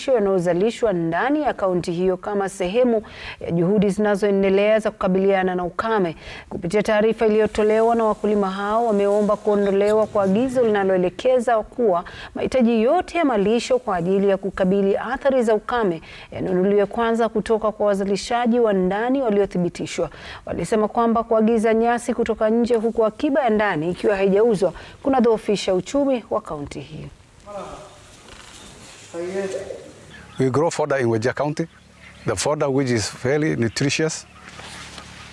malisho yanayozalishwa ndani ya kaunti hiyo kama sehemu ya juhudi zinazoendelea za kukabiliana na ukame. Kupitia taarifa iliyotolewa na wakulima hao, wameomba kuondolewa kwa agizo linaloelekeza kuwa mahitaji yote ya malisho kwa ajili ya kukabili athari za ukame yanunuliwe kwanza kutoka kwa wazalishaji wa ndani waliothibitishwa. Walisema kwamba kuagiza nyasi kutoka nje huku akiba ya ndani ikiwa haijauzwa kunadhoofisha uchumi wa kaunti hii. We grow fodder in Wajir County, the fodder which is fairly nutritious,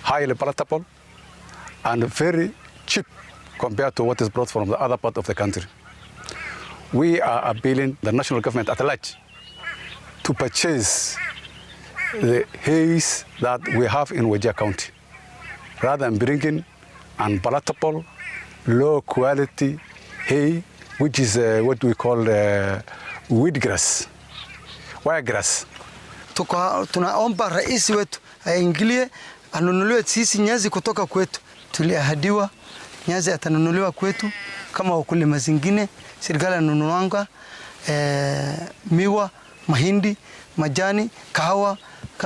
highly palatable and very cheap compared to what is brought from the other part of the country. We are appealing the national government at large to purchase the hay that we have in Wajir County, rather than bringing unpalatable, low quality hay, which is what we call weed grass, wiregrass. Tunaomba rais wetu aingilie, anunuliwe sisi nyasi kutoka kwetu. Tuliahidiwa nyasi atanunuliwa kwetu kama wakulima zingine. Serikali anunuanga miwa, mahindi, majani, kahawa.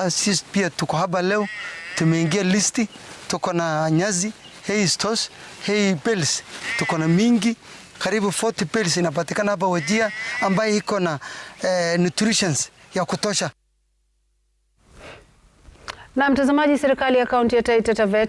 Sisi pia tuko hapa leo, tumeingia listi, tuko na nyasi, hay stores, hay bales, tuko na mingi, karibu 40 bales inapatikana hapa Wajir ambayo iko na nutritions ya kutosha. Na mtazamaji, serikali ya kaunti ya Taita Taveta